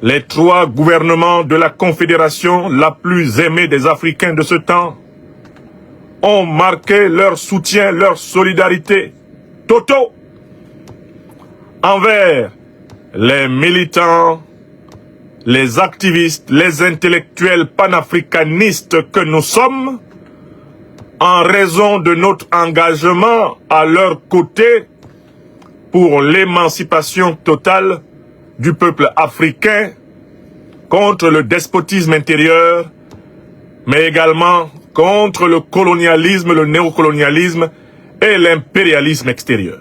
Les trois gouvernements de la Confédération la plus aimée des Africains de ce temps ont marqué leur soutien, leur solidarité totaux envers les militants, les activistes, les intellectuels panafricanistes que nous sommes, en raison de notre engagement à leur côté pour l'émancipation totale du peuple africain contre le despotisme intérieur, mais également contre le colonialisme, le néocolonialisme et l'impérialisme extérieur.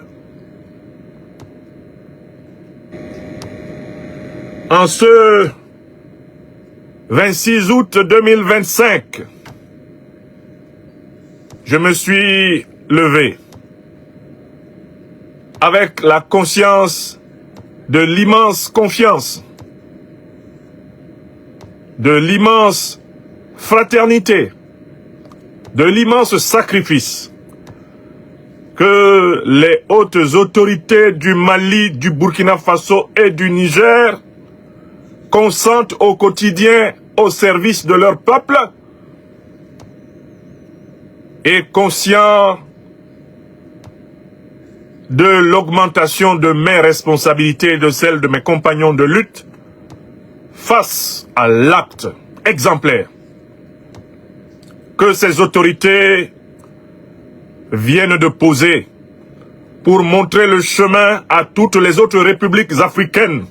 En ce 26 août 2025, je me suis levé avec la conscience de l'immense confiance, de l'immense fraternité, de l'immense sacrifice que les hautes autorités du Mali, du Burkina Faso et du Niger consentent au quotidien au service de leur peuple, et conscient de l'augmentation de mes responsabilités et de celles de mes compagnons de lutte face à l'acte exemplaire que ces autorités viennent de poser pour montrer le chemin à toutes les autres républiques africaines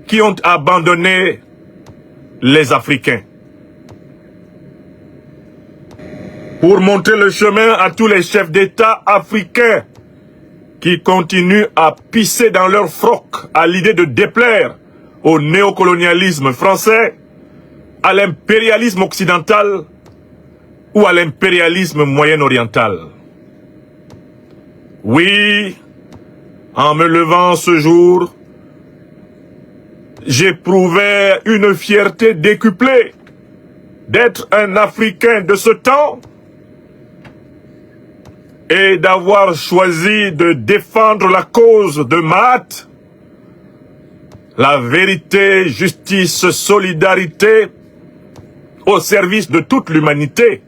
qui ont abandonné les Africains. Pour montrer le chemin à tous les chefs d'État africains qui continuent à pisser dans leur froc à l'idée de déplaire au néocolonialisme français, à l'impérialisme occidental ou à l'impérialisme moyen-oriental. Oui, en me levant ce jour, j'éprouvais une fierté décuplée d'être un Africain de ce temps et d'avoir choisi de défendre la cause de Mahat, la vérité, justice, solidarité au service de toute l'humanité,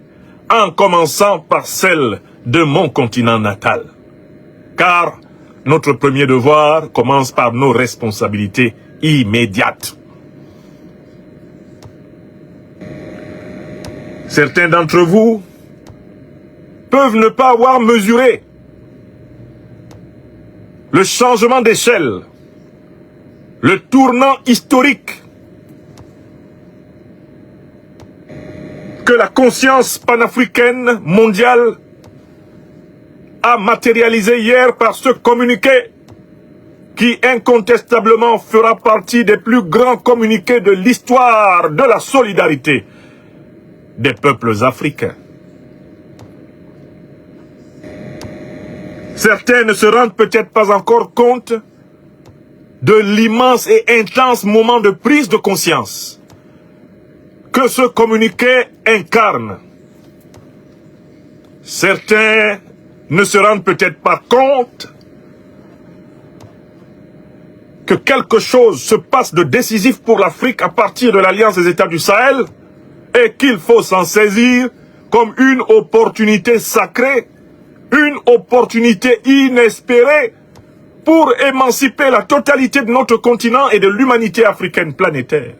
en commençant par celle de mon continent natal. Car notre premier devoir commence par nos responsabilités immédiates. Certains d'entre vous peuvent ne pas avoir mesuré le changement d'échelle, le tournant historique que la conscience panafricaine mondiale a matérialisé hier par ce communiqué qui incontestablement fera partie des plus grands communiqués de l'histoire de la solidarité des peuples africains. Certains ne se rendent peut-être pas encore compte de l'immense et intense moment de prise de conscience que ce communiqué incarne. Certains ne se rendent peut-être pas compte que quelque chose se passe de décisif pour l'Afrique à partir de l'Alliance des États du Sahel et qu'il faut s'en saisir comme une opportunité sacrée, une opportunité inespérée pour émanciper la totalité de notre continent et de l'humanité africaine planétaire.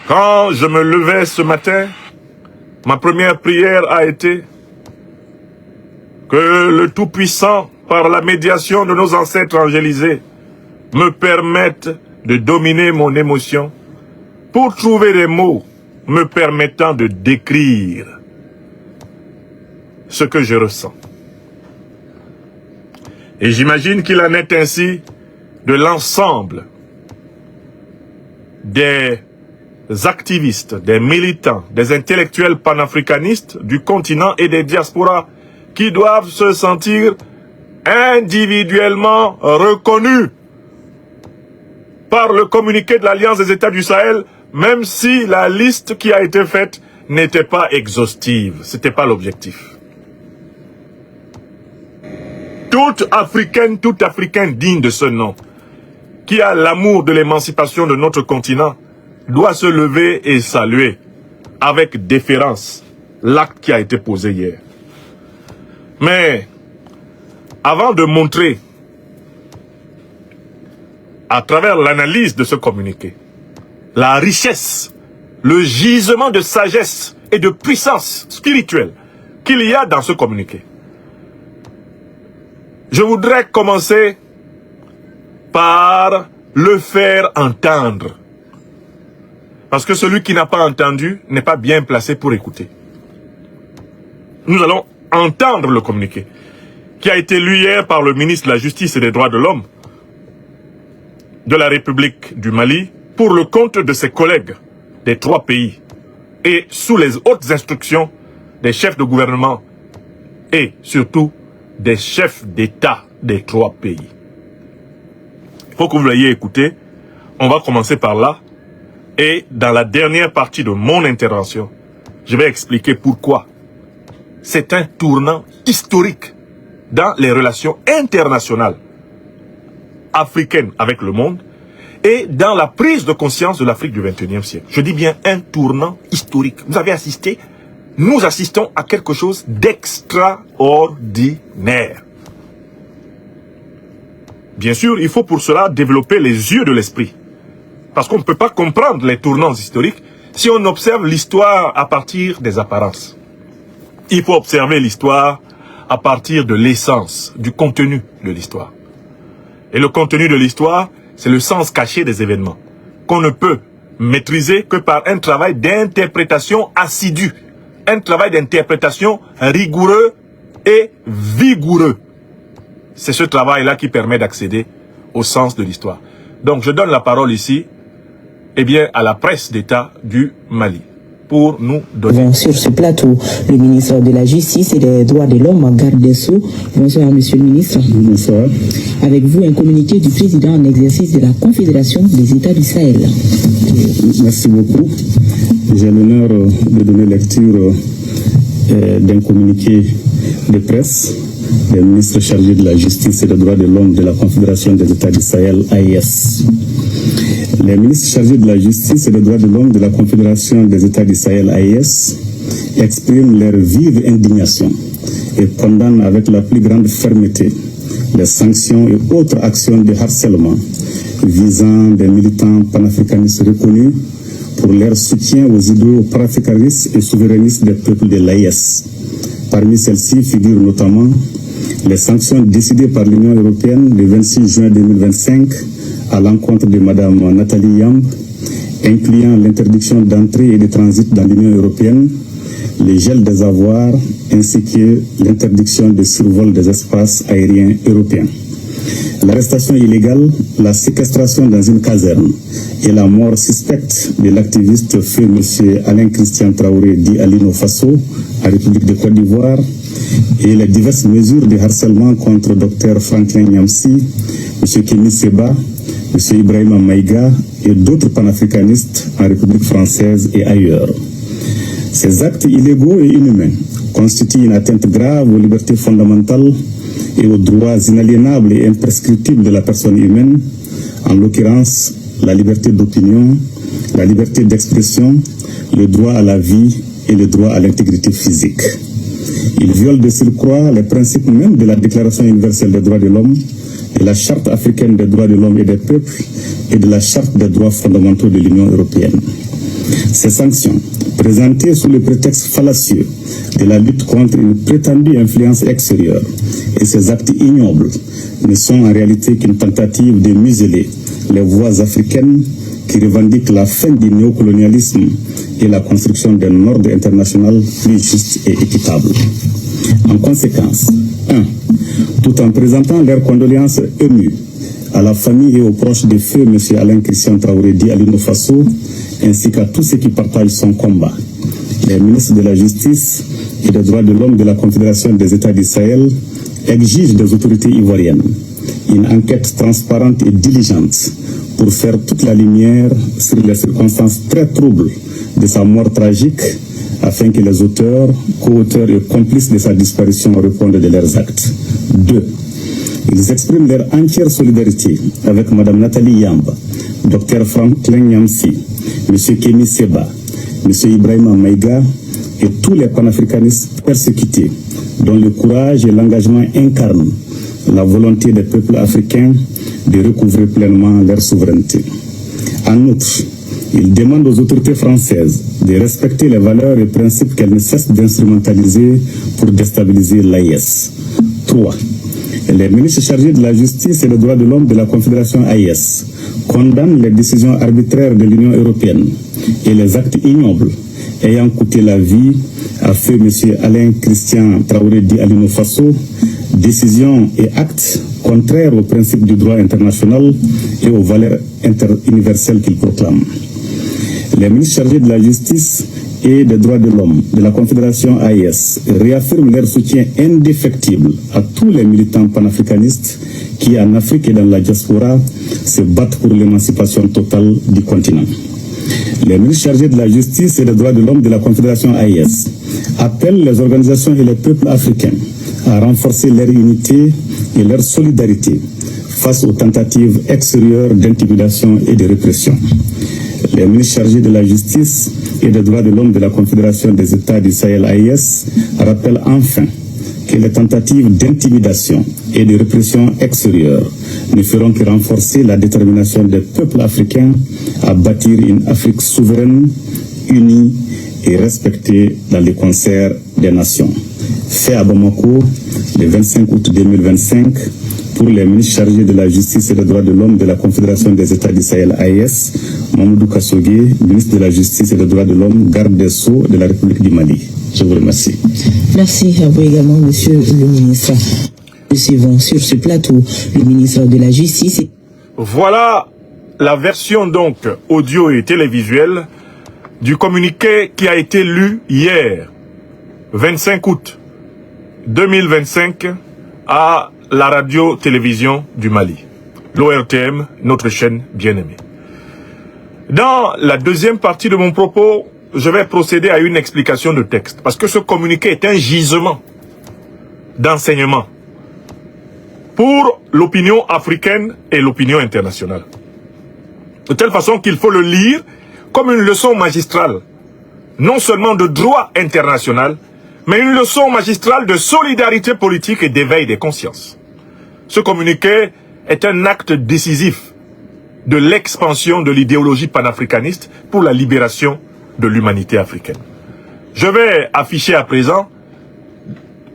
Quand je me levais ce matin, ma première prière a été que le Tout-Puissant, par la médiation de nos ancêtres angélisés, me permette de dominer mon émotion pour trouver des mots me permettant de décrire ce que je ressens. Et j'imagine qu'il en est ainsi de l'ensemble des activistes, des militants, des intellectuels panafricanistes du continent et des diasporas qui doivent se sentir individuellement reconnus par le communiqué de l'Alliance des États du Sahel, même si la liste qui a été faite n'était pas exhaustive. Ce n'était pas l'objectif. Toute Africain digne de ce nom, qui a l'amour de l'émancipation de notre continent, doit se lever et saluer avec déférence l'acte qui a été posé hier. Mais avant de montrer à travers l'analyse de ce communiqué la richesse, le gisement de sagesse et de puissance spirituelle qu'il y a dans ce communiqué, je voudrais commencer par le faire entendre. Parce que celui qui n'a pas entendu n'est pas bien placé pour écouter. Nous allons entendre le communiqué qui a été lu hier par le ministre de la Justice et des Droits de l'Homme de la République du Mali pour le compte de ses collègues des 3 pays et sous les hautes instructions des chefs de gouvernement et surtout des chefs d'État des 3 pays. Il faut que vous l'ayez écouté. On va commencer par là. Et dans la dernière partie de mon intervention, je vais expliquer pourquoi c'est un tournant historique dans les relations internationales africaines avec le monde et dans la prise de conscience de l'Afrique du XXIe siècle. Je dis bien un tournant historique. Vous avez assisté, nous assistons à quelque chose d'extraordinaire. Bien sûr, il faut pour cela développer les yeux de l'esprit. Parce qu'on ne peut pas comprendre les tournants historiques si on observe l'histoire à partir des apparences. Il faut observer l'histoire à partir de l'essence, du contenu de l'histoire. Et le contenu de l'histoire, c'est le sens caché des événements, qu'on ne peut maîtriser que par un travail d'interprétation assidu, un travail d'interprétation rigoureux et vigoureux. C'est ce travail-là qui permet d'accéder au sens de l'histoire. Donc je donne la parole ici, à la presse d'État du Mali, pour nous donner. Sur ce plateau, le ministre de la Justice et des Droits de l'Homme, garde des Sceaux. Bonsoir, monsieur le ministre. Bonsoir. Avec vous, un communiqué du président en exercice de la Confédération des États du Sahel. Merci beaucoup. J'ai l'honneur de donner lecture d'un communiqué de presse des ministres chargés de la Justice et des Droits de l'Homme de la Confédération des États du Sahel, AES. Les ministres chargés de la Justice et des Droits de l'Homme de la Confédération des États du Sahel, AES, expriment leur vive indignation et condamnent avec la plus grande fermeté les sanctions et autres actions de harcèlement visant des militants panafricanistes reconnus pour leur soutien aux idéaux panafricanistes et souverainistes des peuples de l'AES. Parmi celles-ci figurent notamment les sanctions décidées par l'Union européenne le 26 juin 2025 à l'encontre de Mme Nathalie Yamb, incluant l'interdiction d'entrée et de transit dans l'Union européenne, le gel des avoirs ainsi que l'interdiction de survol des espaces aériens européens. L'arrestation illégale, la séquestration dans une caserne et la mort suspecte de l'activiste feu M. Alain Christian Traoré dit Alino Faso, en République de Côte d'Ivoire, et les diverses mesures de harcèlement contre Dr Franklin Nyamsi, M. Kémy Seba, M. Ibrahima Maïga et d'autres panafricanistes en République française et ailleurs. Ces actes illégaux et inhumains constituent une atteinte grave aux libertés fondamentales et aux droits inaliénables et imprescriptibles de la personne humaine, en l'occurrence la liberté d'opinion, la liberté d'expression, le droit à la vie et le droit à l'intégrité physique. Ils violent de surcroît les principes même de la Déclaration universelle des droits de l'homme, de la Charte africaine des droits de l'homme et des peuples et de la Charte des droits fondamentaux de l'Union européenne. Ces sanctions, présentées sous le prétexte fallacieux de la lutte contre une prétendue influence extérieure, et ces actes ignobles ne sont en réalité qu'une tentative de museler les voix africaines qui revendiquent la fin du néocolonialisme et la construction d'un ordre international plus juste et équitable. En conséquence, 1. Tout en présentant leurs condoléances émues à la famille et aux proches des feux M. Alain Christian Traoré dit Alino Faso, ainsi qu'à tous ceux qui partagent son combat, les ministres de la Justice et des Droits de l'Homme de la Confédération des États du Sahel exigent des autorités ivoiriennes une enquête transparente et diligente pour faire toute la lumière sur les circonstances très troubles de sa mort tragique, afin que les auteurs, co-auteurs et complices de sa disparition répondent de leurs actes. 2. Ils expriment leur entière solidarité avec Mme Nathalie Yamba, Dr Franklin Nyamsi, M. Kémy Seba, M. Ibrahima Maïga et tous les panafricanistes persécutés, dont le courage et l'engagement incarnent la volonté des peuples africains de recouvrer pleinement leur souveraineté. En outre, il demande aux autorités françaises de respecter les valeurs et principes qu'elles ne cessent d'instrumentaliser pour déstabiliser l'AIS. 3. Les ministres chargés de la justice et des droits de l'homme de la Confédération AIS condamnent les décisions arbitraires de l'Union européenne et les actes ignobles ayant coûté la vie à feu M. Alain Christian Traoré Di Alino Faso, décisions et actes contraires aux principes du droit international et aux valeurs universelles qu'il proclame. Les ministres chargés de la justice et des droits de l'homme de la Confédération AIS réaffirment leur soutien indéfectible à tous les militants panafricanistes qui, en Afrique et dans la diaspora, se battent pour l'émancipation totale du continent. Les ministres chargés de la justice et des droits de l'homme de la Confédération AIS appellent les organisations et les peuples africains à renforcer leur unité et leur solidarité face aux tentatives extérieures d'intimidation et de répression. Les ministres chargés de la justice et des droits de l'homme de la Confédération des États du Sahel AIS rappellent enfin que les tentatives d'intimidation et de répression extérieure ne feront que renforcer la détermination des peuples africains à bâtir une Afrique souveraine, unie et respectée dans le concert des nations. Fait à Bamako le 25 août 2025 pour les ministres chargés de la justice et des droits de l'homme de la Confédération des États du Sahel AIS, Mamadou Kassogué, ministre de la Justice et des droits de l'homme, garde des Sceaux de la République du Mali. Je vous remercie. Merci à vous également, monsieur le ministre. Nous suivons sur ce plateau le ministre de la Justice. Voilà la version donc audio et télévisuelle du communiqué qui a été lu hier, 25 août 2025, à la radio-télévision du Mali, l'ORTM, notre chaîne bien-aimée. Dans la deuxième partie de mon propos, je vais procéder à une explication de texte, parce que ce communiqué est un gisement d'enseignement pour l'opinion africaine et l'opinion internationale. De telle façon qu'il faut le lire comme une leçon magistrale, non seulement de droit international, mais une leçon magistrale de solidarité politique et d'éveil des consciences. Ce communiqué est un acte décisif de l'expansion de l'idéologie panafricaniste pour la libération de l'humanité africaine. Je vais afficher à présent,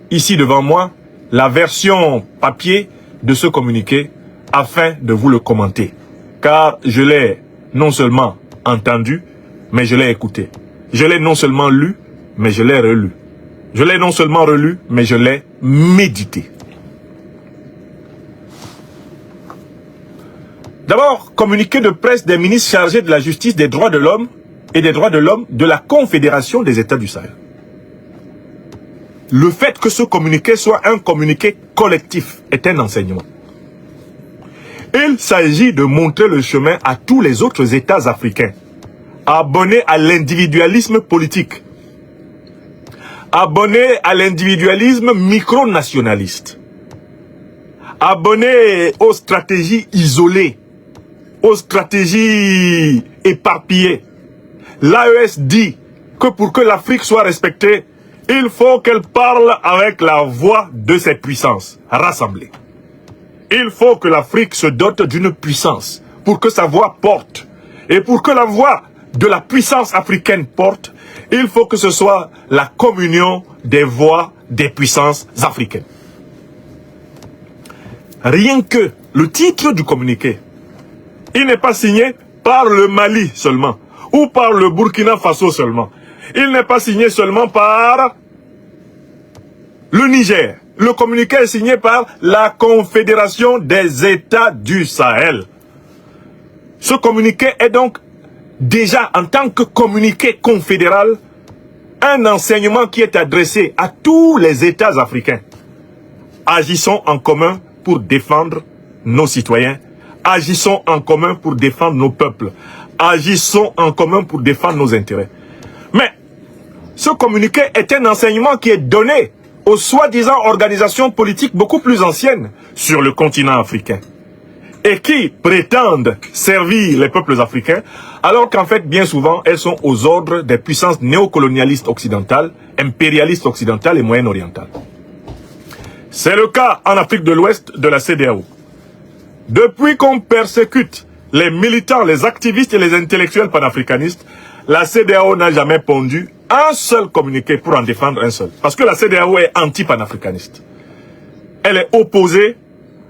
ici devant moi, la version papier de ce communiqué afin de vous le commenter. Car je l'ai non seulement entendu, mais je l'ai écouté. Je l'ai non seulement lu, mais je l'ai relu. Je l'ai non seulement relu, mais je l'ai médité. D'abord, communiqué de presse des ministres chargés de la justice, des droits de l'homme et des droits de l'homme de la Confédération des États du Sahel. Le fait que ce communiqué soit un communiqué collectif est un enseignement. Il s'agit de montrer le chemin à tous les autres États africains, abonnés à l'individualisme politique, abonnés à l'individualisme micronationaliste, abonnés aux stratégies isolées, aux stratégies éparpillées. L'AES dit que pour que l'Afrique soit respectée, il faut qu'elle parle avec la voix de ses puissances rassemblées. Il faut que l'Afrique se dote d'une puissance pour que sa voix porte. Et pour que la voix de la puissance africaine porte, il faut que ce soit la communion des voix des puissances africaines. Rien que le titre du communiqué, il n'est pas signé par le Mali seulement, ou par le Burkina Faso seulement. Il n'est pas signé seulement par le Niger. Le communiqué est signé par la Confédération des États du Sahel. Ce communiqué est donc déjà, en tant que communiqué confédéral, un enseignement qui est adressé à tous les États africains. Agissons en commun pour défendre nos citoyens. Agissons en commun pour défendre nos peuples. Agissons en commun pour défendre nos intérêts. Mais ce communiqué est un enseignement qui est donné aux soi-disant organisations politiques beaucoup plus anciennes sur le continent africain et qui prétendent servir les peuples africains, alors qu'en fait, bien souvent, elles sont aux ordres des puissances néocolonialistes occidentales, impérialistes occidentales et moyen-orientales. C'est le cas en Afrique de l'Ouest de la CEDEAO. Depuis qu'on persécute les militants, les activistes et les intellectuels panafricanistes, la CEDEAO n'a jamais pondu un seul communiqué pour en défendre un seul. Parce que la CEDEAO est anti-panafricaniste. Elle est opposée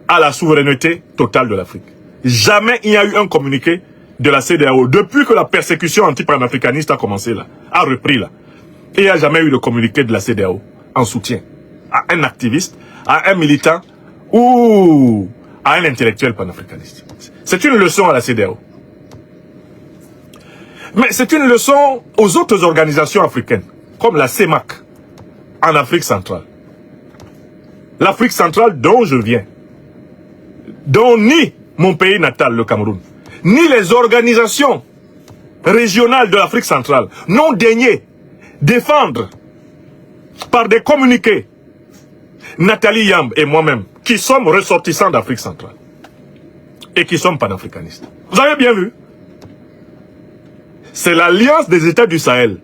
à la souveraineté totale de l'Afrique. Jamais il n'y a eu un communiqué de la CEDEAO depuis que la persécution anti-panafricaniste a commencé là, a repris là. Et il n'y a jamais eu de communiqué de la CEDEAO en soutien à un activiste, à un militant ou à un intellectuel panafricaniste. C'est une leçon à la CEDEAO. Mais c'est une leçon aux autres organisations africaines, comme la CEMAC, en Afrique centrale. L'Afrique centrale dont je viens, dont ni mon pays natal, le Cameroun, ni les organisations régionales de l'Afrique centrale n'ont daigné défendre par des communiqués Nathalie Yamb et moi-même, qui sommes ressortissants d'Afrique centrale et qui sommes panafricanistes. Vous avez bien vu? C'est l'Alliance des États du Sahel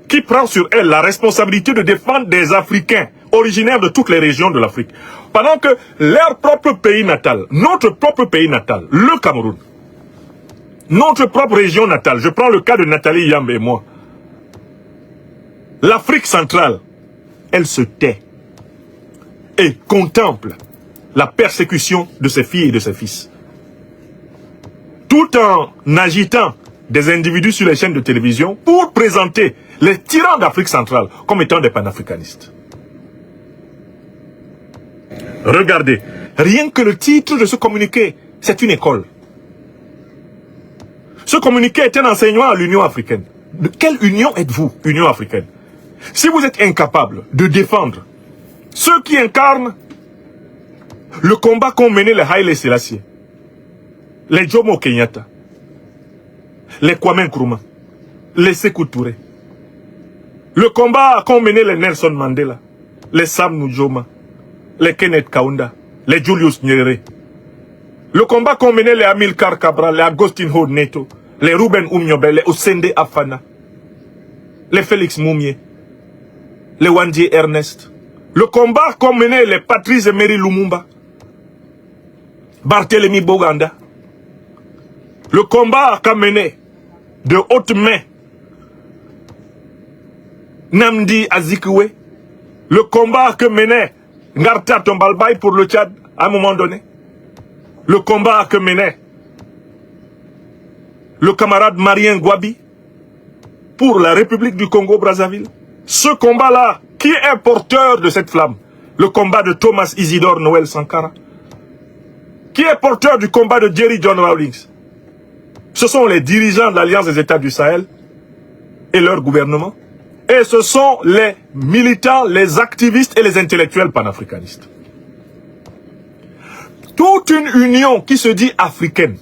qui prend sur elle la responsabilité de défendre des Africains originaires de toutes les régions de l'Afrique. Pendant que leur propre pays natal, notre propre pays natal, le Cameroun, notre propre région natale, je prends le cas de Nathalie Yamb et moi, l'Afrique centrale, elle se tait et contemple la persécution de ses filles et de ses fils. Tout en agitant des individus sur les chaînes de télévision pour présenter les tyrans d'Afrique centrale comme étant des panafricanistes. Regardez, rien que le titre de ce communiqué, c'est une école. Ce communiqué est un enseignement à l'Union africaine. De quelle union êtes-vous, Union africaine? Si vous êtes incapable de défendre ceux qui incarnent le combat qu'ont mené les Haïlé Sélassié, les Jomo Kenyatta, les Kwame Nkrumah, les Sékou Touré, le combat qu'ont mené les Nelson Mandela, les Sam Nujoma, les Kenneth Kaunda, les Julius Nyerere, le combat qu'ont mené les Amilcar Cabral, les Agustin Neto, les Ruben Umnyobe, les Osende Afana, les Félix Moumié, les Wandie Ernest, le combat qu'ont mené les Patrice Emery Lumumba, Barthélemy Boganda, le combat qu'a mené de haute main Namdi Azikiwe, le combat que menait Ngarta Tombalbaye pour le Tchad à un moment donné, le combat que menait le camarade Marien Gwabi pour la République du Congo-Brazzaville. Ce combat-là, qui est porteur de cette flamme? Le combat de Thomas Isidore Noël Sankara. Qui est porteur du combat de Jerry John Rawlings? Ce sont les dirigeants de l'Alliance des États du Sahel et leur gouvernement. Et ce sont les militants, les activistes et les intellectuels panafricanistes. Toute une union qui se dit africaine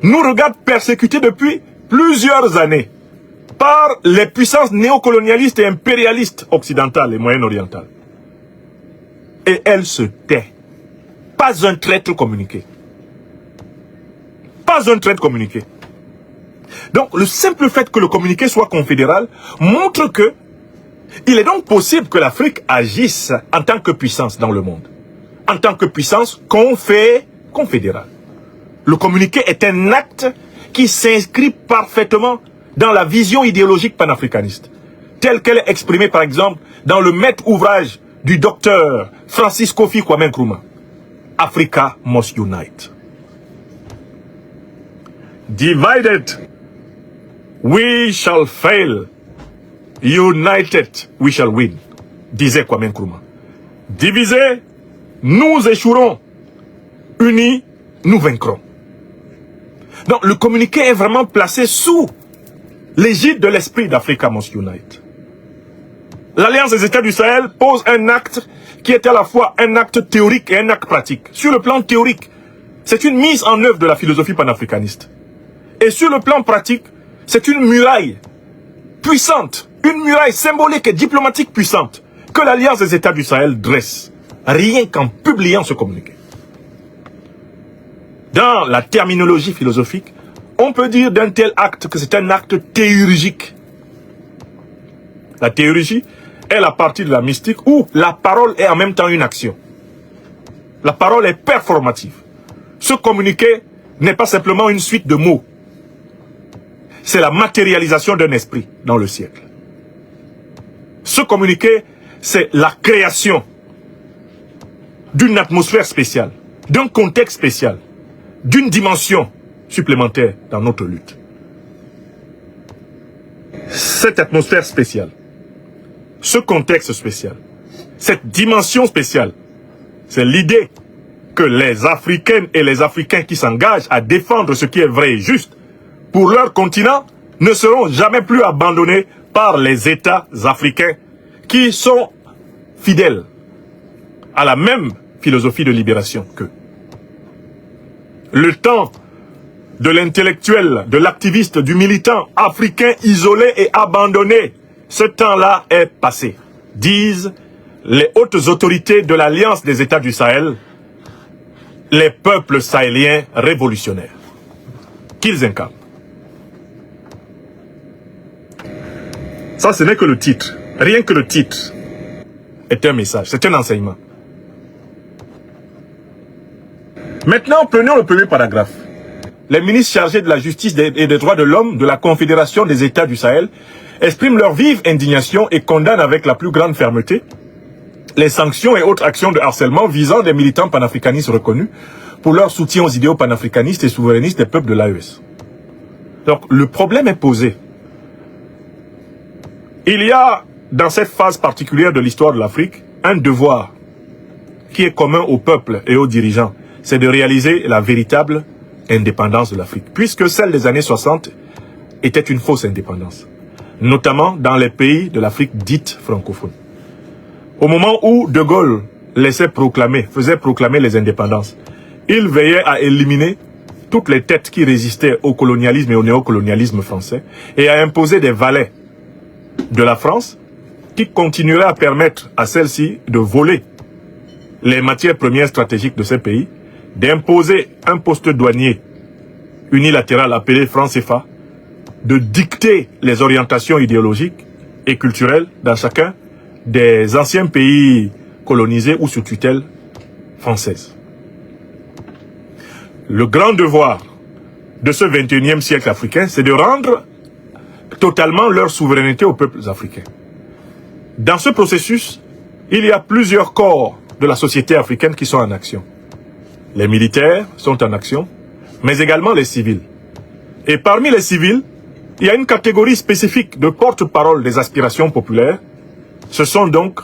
nous regarde persécutés depuis plusieurs années par les puissances néocolonialistes et impérialistes occidentales et moyen-orientales. Et elle se tait. Pas un traître communiqué. Pas un traître communiqué. Donc, le simple fait que le communiqué soit confédéral montre que il est donc possible que l'Afrique agisse en tant que puissance dans le monde. En tant que puissance confédérale. Le communiqué est un acte qui s'inscrit parfaitement dans la vision idéologique panafricaniste, telle qu'elle est exprimée par exemple dans le maître ouvrage du docteur Francis Kofi Kwame Nkrumah, Africa must unite. Divided, we shall fail. United, we shall win, disait Kwame Nkrumah. Divisés, nous échouerons. Unis, nous vaincrons. Donc le communiqué est vraiment placé sous l'égide de l'esprit d'Africa must unite. L'Alliance des États du Sahel pose un acte qui est à la fois un acte théorique et un acte pratique. Sur le plan théorique, c'est une mise en œuvre de la philosophie panafricaniste. Et sur le plan pratique, c'est une muraille puissante, une muraille symbolique et diplomatique puissante que l'Alliance des États du Sahel dresse, rien qu'en publiant ce communiqué. Dans la terminologie philosophique, on peut dire d'un tel acte que c'est un acte théurgique. La théurgie est la partie de la mystique où la parole est en même temps une action. La parole est performative. Ce communiqué n'est pas simplement une suite de mots. C'est la matérialisation d'un esprit dans le siècle. Ce communiqué, c'est la création d'une atmosphère spéciale, d'un contexte spécial, d'une dimension supplémentaire dans notre lutte. Cette atmosphère spéciale, ce contexte spécial, cette dimension spéciale, c'est l'idée que les Africaines et les Africains qui s'engagent à défendre ce qui est vrai et juste pour leur continent ne seront jamais plus abandonnés par les États africains qui sont fidèles à la même philosophie de libération qu'eux. Le temps de l'intellectuel, de l'activiste, du militant africain isolé et abandonné, ce temps-là est passé, disent les hautes autorités de l'Alliance des États du Sahel, les peuples sahéliens révolutionnaires qu'ils incarnent. Ça, ce n'est que le titre. Rien que le titre est un message, c'est un enseignement. Maintenant, prenons le premier paragraphe. Les ministres chargés de la justice et des droits de l'homme de la Confédération des États du Sahel expriment leur vive indignation et condamnent avec la plus grande fermeté les sanctions et autres actions de harcèlement visant des militants panafricanistes reconnus pour leur soutien aux idéaux panafricanistes et souverainistes des peuples de l'AES. Donc, le problème est posé. Il y a, dans cette phase particulière de l'histoire de l'Afrique, un devoir qui est commun au peuple et aux dirigeants. C'est de réaliser la véritable indépendance de l'Afrique. Puisque celle des années 60 était une fausse indépendance. Notamment dans les pays de l'Afrique dite francophone. Au moment où De Gaulle faisait proclamer les indépendances, il veillait à éliminer toutes les têtes qui résistaient au colonialisme et au néocolonialisme français et à imposer des valets de la France qui continueraient à permettre à celle-ci de voler les matières premières stratégiques de ces pays, d'imposer un poste douanier unilatéral appelé franc CFA, de dicter les orientations idéologiques et culturelles dans chacun des anciens pays colonisés ou sous tutelle française. Le grand devoir de ce 21e siècle africain, c'est de rendre totalement leur souveraineté aux peuples africains. Dans ce processus, il y a plusieurs corps de la société africaine qui sont en action. Les militaires sont en action, mais également les civils. Et parmi les civils, il y a une catégorie spécifique de porte-parole des aspirations populaires. Ce sont donc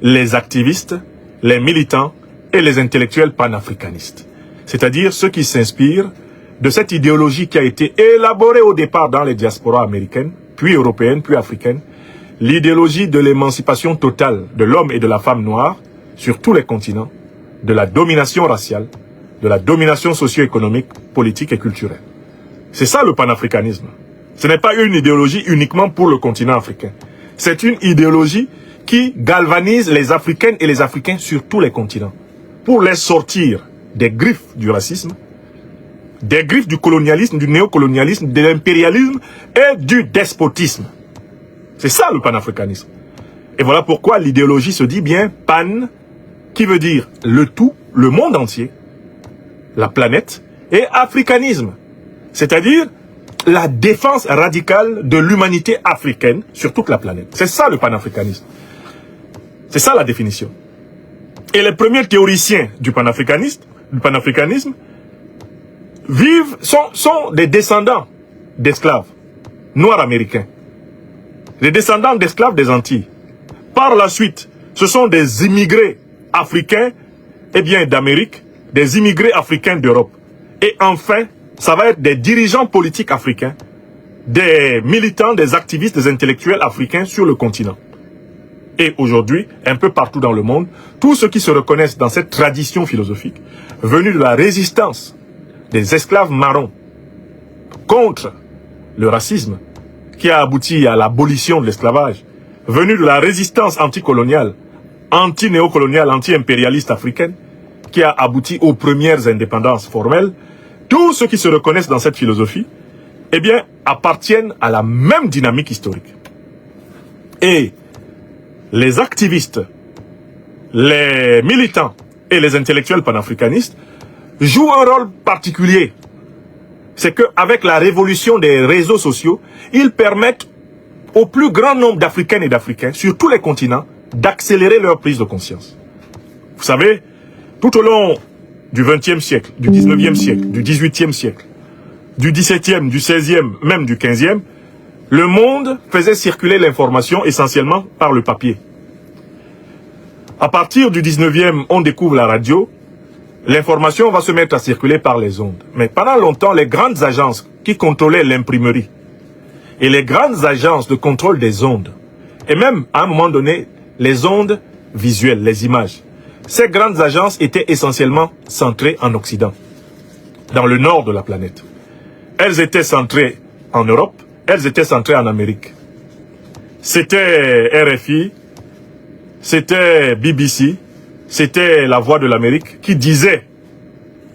les activistes, les militants et les intellectuels panafricanistes. C'est-à-dire ceux qui s'inspirent de cette idéologie qui a été élaborée au départ dans les diasporas américaines, puis européennes, puis africaines, l'idéologie de l'émancipation totale de l'homme et de la femme noire sur tous les continents, de la domination raciale, de la domination socio-économique, politique et culturelle. C'est ça le panafricanisme. Ce n'est pas une idéologie uniquement pour le continent africain. C'est une idéologie qui galvanise les Africaines et les Africains sur tous les continents, pour les sortir des griffes du racisme, des griffes du colonialisme, du néocolonialisme, de l'impérialisme et du despotisme. C'est ça le panafricanisme. Et voilà pourquoi l'idéologie se dit bien pan, qui veut dire le tout, le monde entier, la planète, et africanisme, c'est-à-dire la défense radicale de l'humanité africaine sur toute la planète. C'est ça le panafricanisme. C'est ça la définition. Et les premiers théoriciens du panafricanisme sont des descendants d'esclaves noirs américains. Les descendants d'esclaves des Antilles. Par la suite, ce sont des immigrés africains, d'Amérique, des immigrés africains d'Europe. Et enfin, ça va être des dirigeants politiques africains, des militants, des activistes, des intellectuels africains sur le continent. Et aujourd'hui, un peu partout dans le monde, tous ceux qui se reconnaissent dans cette tradition philosophique, venue de la résistance des esclaves marrons contre le racisme, qui a abouti à l'abolition de l'esclavage, venue de la résistance anticoloniale anti-néocoloniale, anti-impérialiste africaine, qui a abouti aux premières indépendances formelles, tous ceux qui se reconnaissent dans cette philosophie, eh bien, appartiennent à la même dynamique historique. Et les activistes, les militants et les intellectuels panafricanistes jouent un rôle particulier. C'est qu'avec la révolution des réseaux sociaux, ils permettent au plus grand nombre d'Africaines et d'Africains, sur tous les continents, d'accélérer leur prise de conscience. Vous savez, tout au long du XXe siècle, du XIXe siècle, du XVIIIe siècle, du XVIIe, du XVIe, même du XVe, le monde faisait circuler l'information essentiellement par le papier. À partir du XIXe, on découvre la radio, l'information va se mettre à circuler par les ondes. Mais pendant longtemps, les grandes agences qui contrôlaient l'imprimerie et les grandes agences de contrôle des ondes, et même à un moment donné, les ondes visuelles, les images, ces grandes agences étaient essentiellement centrées en Occident, dans le nord de la planète. Elles étaient centrées en Europe, elles étaient centrées en Amérique. C'était RFI, c'était BBC, c'était la Voix de l'Amérique qui disait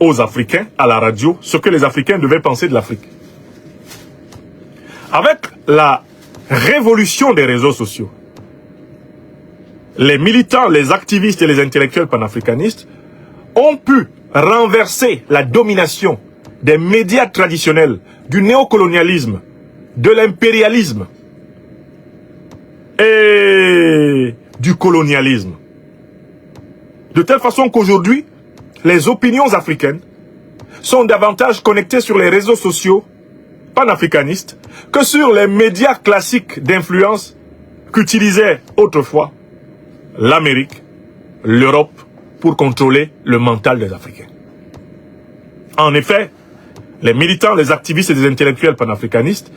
aux Africains, à la radio, ce que les Africains devaient penser de l'Afrique. Avec la révolution des réseaux sociaux, les militants, les activistes et les intellectuels panafricanistes ont pu renverser la domination des médias traditionnels, du néocolonialisme, de l'impérialisme et du colonialisme. De telle façon qu'aujourd'hui, les opinions africaines sont davantage connectées sur les réseaux sociaux panafricanistes que sur les médias classiques d'influence qu'utilisaient autrefois l'Amérique, l'Europe, pour contrôler le mental des Africains. En effet, les militants, les activistes et les intellectuels panafricanistes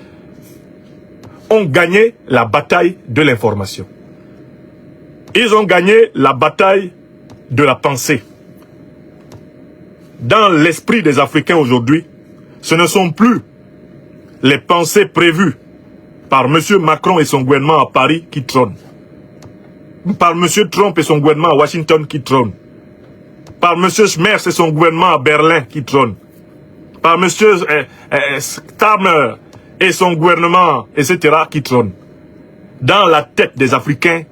ont gagné la bataille de l'information. Ils ont gagné la bataille de la pensée. Dans l'esprit des Africains aujourd'hui, ce ne sont plus les pensées prévues par M. Macron et son gouvernement à Paris qui trônent, par M. Trump et son gouvernement à Washington qui trône, par M. Schmerz et son gouvernement à Berlin qui trône, par M. Starmer et son gouvernement, etc. qui trône. Dans la tête des Africains,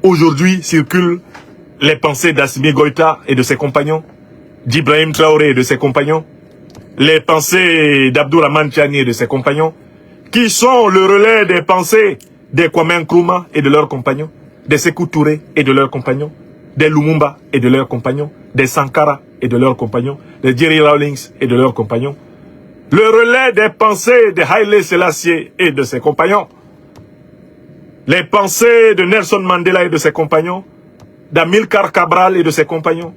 aujourd'hui circulent les pensées d'Assimi Goïta et de ses compagnons, d'Ibrahim Traoré et de ses compagnons, les pensées d'Abdourahmane Tiani et de ses compagnons, qui sont le relais des pensées des Kwame Nkrumah et de leurs compagnons, des Sékou Touré et de leurs compagnons, des Lumumba et de leurs compagnons, des Sankara et de leurs compagnons, des Jerry Rawlings et de leurs compagnons, le relais des pensées de Haile Selassie et de ses compagnons, les pensées de Nelson Mandela et de ses compagnons, d'Amilcar Cabral et de ses compagnons,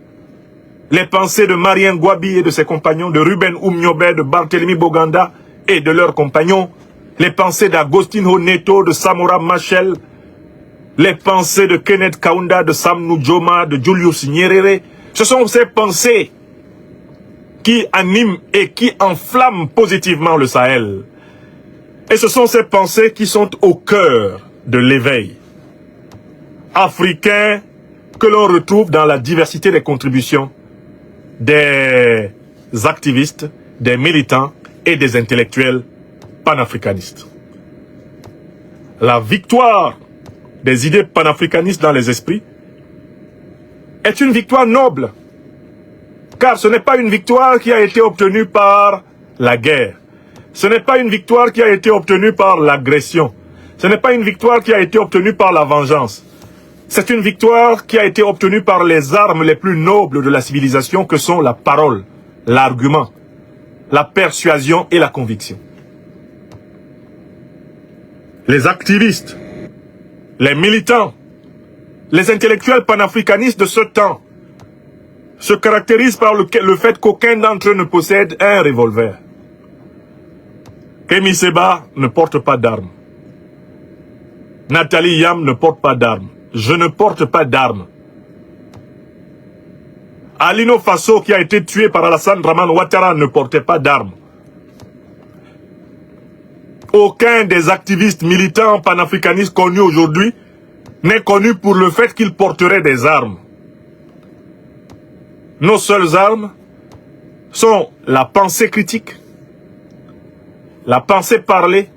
les pensées de Marien Gwabi et de ses compagnons, de Ruben Oumniobé, de Barthélemy Boganda et de leurs compagnons, les pensées d'Agostinho Neto, de Samora Machel, les pensées de Kenneth Kaunda, de Sam Nujoma, de Julius Nyerere. Ce sont ces pensées qui animent et qui enflamment positivement le Sahel. Et ce sont ces pensées qui sont au cœur de l'éveil africain que l'on retrouve dans la diversité des contributions des activistes, des militants et des intellectuels panafricanistes. La victoire des idées panafricanistes dans les esprits est une victoire noble, car ce n'est pas une victoire qui a été obtenue par la guerre, ce n'est pas une victoire qui a été obtenue par l'agression, ce n'est pas une victoire qui a été obtenue par la vengeance. C'est une victoire qui a été obtenue par les armes les plus nobles de la civilisation que sont la parole, l'argument, la persuasion et la conviction. Les activistes, les militants, les intellectuels panafricanistes de ce temps se caractérisent par le fait qu'aucun d'entre eux ne possède un revolver. Kémy Séba ne porte pas d'armes. Nathalie Yam ne porte pas d'armes. Je ne porte pas d'armes. Alino Faso, qui a été tué par Alassane Dramane Ouattara, ne portait pas d'armes. Aucun des activistes militants panafricanistes connus aujourd'hui n'est connu pour le fait qu'il porterait des armes. Nos seules armes sont la pensée critique, la pensée parlée,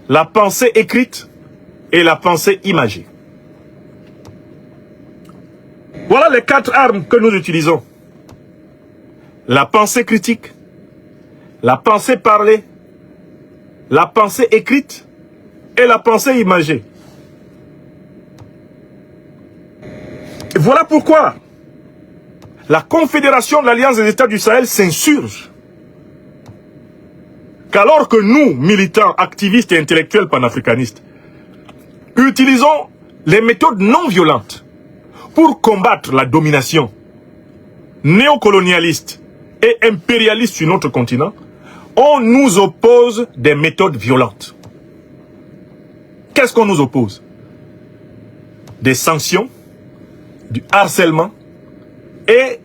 la pensée écrite et la pensée imagée. Voilà les 4 armes que nous utilisons. La pensée critique, la pensée parlée, la pensée écrite et la pensée imagée. Et voilà pourquoi la Confédération de l'Alliance des États du Sahel s'insurge. Qu'alors que nous, militants, activistes et intellectuels panafricanistes, utilisons les méthodes non violentes pour combattre la domination néocolonialiste et impérialiste sur notre continent, on nous oppose des méthodes violentes. Qu'est-ce qu'on nous oppose? Des sanctions, du harcèlement, et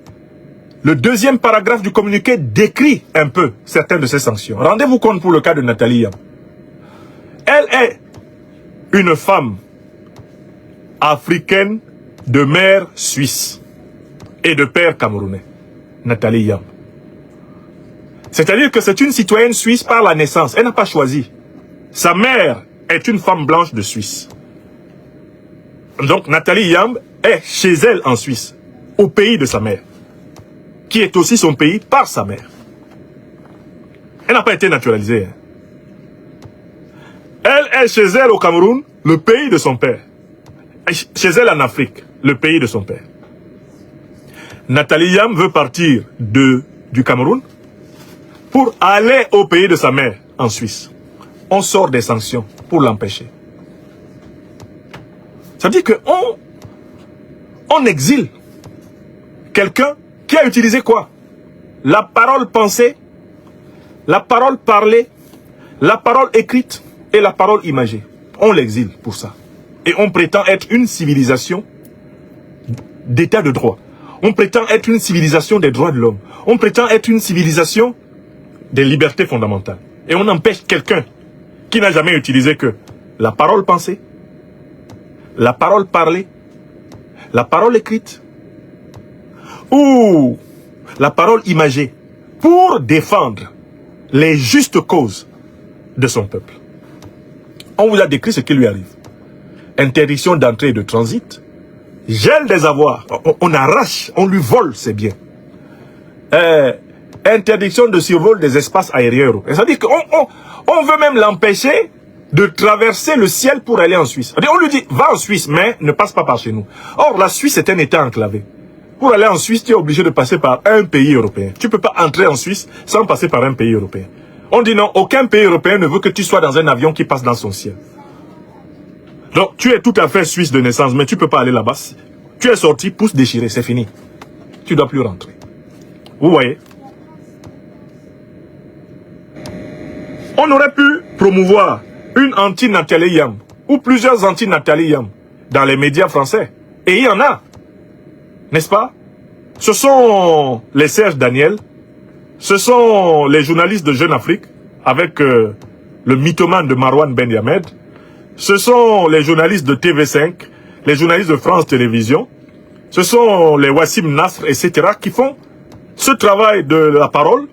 le deuxième paragraphe du communiqué décrit un peu certaines de ces sanctions. Rendez-vous compte pour le cas de Nathalie Yamb. Elle est une femme africaine de mère suisse et de père camerounais. Nathalie Yamb. C'est-à-dire que c'est une citoyenne suisse par la naissance. Elle n'a pas choisi. Sa mère est une femme blanche de Suisse. Donc Nathalie Yamb est chez elle en Suisse, au pays de sa mère, qui est aussi son pays par sa mère. Elle n'a pas été naturalisée. Elle est chez elle au Cameroun, le pays de son père. Chez elle en Afrique, le pays de son père. Nathalie Yamb veut partir du Cameroun pour aller au pays de sa mère, en Suisse. On sort des sanctions pour l'empêcher. Ça veut dire qu'on exile quelqu'un qui a utilisé quoi? La parole pensée, la parole parlée, la parole écrite et la parole imagée. On l'exile pour ça. Et on prétend être une civilisation d'état de droit. On prétend être une civilisation des droits de l'homme. On prétend être une civilisation des libertés fondamentales. Et on empêche quelqu'un qui n'a jamais utilisé que la parole pensée, la parole parlée, la parole écrite ou la parole imagée pour défendre les justes causes de son peuple. On vous a décrit ce qui lui arrive. Interdiction d'entrée et de transit, gel des avoirs, on arrache, on lui vole ses biens. Interdiction de survol des espaces aériens européens. C'est-à-dire qu'on veut même l'empêcher de traverser le ciel pour aller en Suisse. On lui dit, va en Suisse, mais ne passe pas par chez nous. Or, la Suisse est un État enclavé. Pour aller en Suisse, tu es obligé de passer par un pays européen. Tu ne peux pas entrer en Suisse sans passer par un pays européen. On dit non, aucun pays européen ne veut que tu sois dans un avion qui passe dans son ciel. Donc, tu es tout à fait suisse de naissance, mais tu ne peux pas aller là-bas. Tu es sorti, pouce déchiré, c'est fini. Tu ne dois plus rentrer. Vous voyez? On aurait pu promouvoir une anti-Nathalie Yamb ou plusieurs anti-Nathalie Yamb dans les médias français. Et il y en a. N'est-ce pas? Ce sont les Serge Daniel, ce sont les journalistes de Jeune Afrique, avec le mythomane de Marwan Ben Yamed, ce sont les journalistes de TV5, les journalistes de France Télévisions, ce sont les Wassim Nasr, etc., qui font ce travail de la parole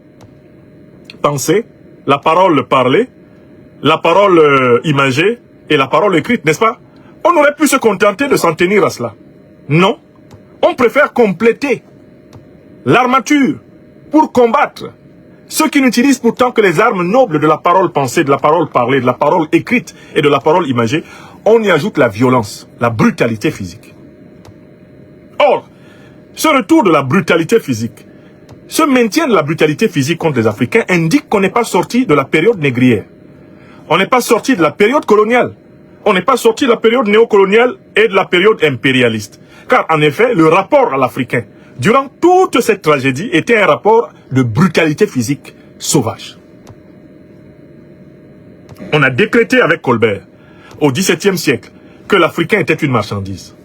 pensée, la parole parlée, la parole imagée et la parole écrite, n'est-ce pas? On aurait pu se contenter de s'en tenir à cela. Non. On préfère compléter l'armature pour combattre ceux qui n'utilisent pourtant que les armes nobles de la parole pensée, de la parole parlée, de la parole écrite et de la parole imagée. On y ajoute la violence, la brutalité physique. Or, ce retour de la brutalité physique, ce maintien de la brutalité physique contre les Africains indique qu'on n'est pas sorti de la période négrière. On n'est pas sorti de la période coloniale. On n'est pas sorti de la période néocoloniale et de la période impérialiste. Car en effet, le rapport à l'Africain, durant toute cette tragédie, était un rapport de brutalité physique sauvage. On a décrété avec Colbert, au XVIIe siècle, que l'Africain était une marchandise.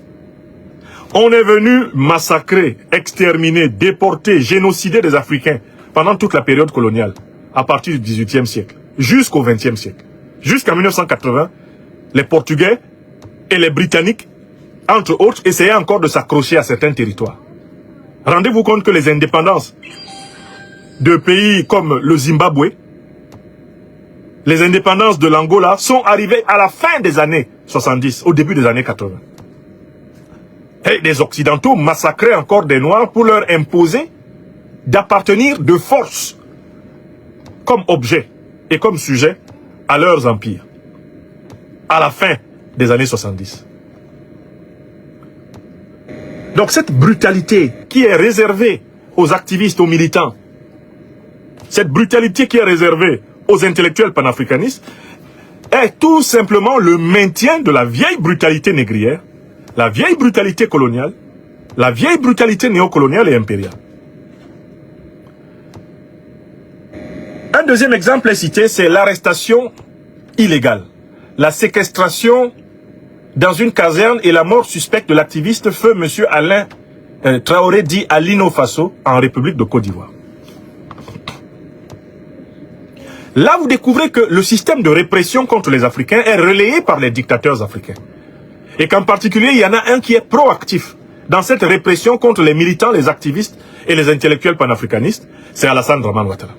On est venu massacrer, exterminer, déporter, génocider des Africains pendant toute la période coloniale, à partir du XVIIIe siècle, jusqu'au XXe siècle. Jusqu'en 1980, les Portugais et les Britanniques entre autres, essayaient encore de s'accrocher à certains territoires. Rendez-vous compte que les indépendances de pays comme le Zimbabwe, les indépendances de l'Angola sont arrivées à la fin des années 70, au début des années 80. Et les Occidentaux massacraient encore des Noirs pour leur imposer d'appartenir de force comme objet et comme sujet à leurs empires. À la fin des années 70. Donc cette brutalité qui est réservée aux activistes, aux militants, cette brutalité qui est réservée aux intellectuels panafricanistes, est tout simplement le maintien de la vieille brutalité négrière, la vieille brutalité coloniale, la vieille brutalité néocoloniale et impériale. Un deuxième exemple est cité, c'est l'arrestation illégale, la séquestration dans une caserne et la mort suspecte de l'activiste feu M. Alain Traoré dit Alino Faso en République de Côte d'Ivoire. Là, vous découvrez que le système de répression contre les Africains est relayé par les dictateurs africains. Et qu'en particulier, il y en a un qui est proactif dans cette répression contre les militants, les activistes et les intellectuels panafricanistes, c'est Alassane Dramane Ouattara.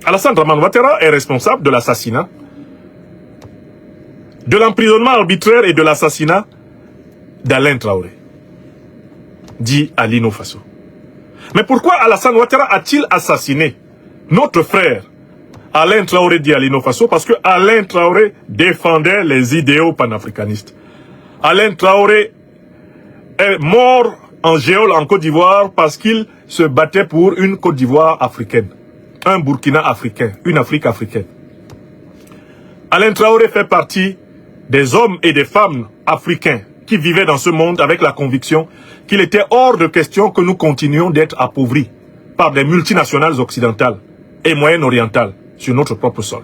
Alassane Dramane Ouattara est responsable de l'assassinat, de l'emprisonnement arbitraire et de l'assassinat d'Alain Traoré, dit Alino Faso. Mais pourquoi Alassane Ouattara a-t-il assassiné notre frère Alain Traoré dit Alino Faso? Parce que Alain Traoré défendait les idéaux panafricanistes. Alain Traoré est mort en géol en Côte d'Ivoire parce qu'il se battait pour une Côte d'Ivoire africaine, un Burkina africain, une Afrique africaine. Alain Traoré fait partie des hommes et des femmes africains qui vivaient dans ce monde avec la conviction qu'il était hors de question que nous continuions d'être appauvris par des multinationales occidentales et moyen-orientales sur notre propre sol.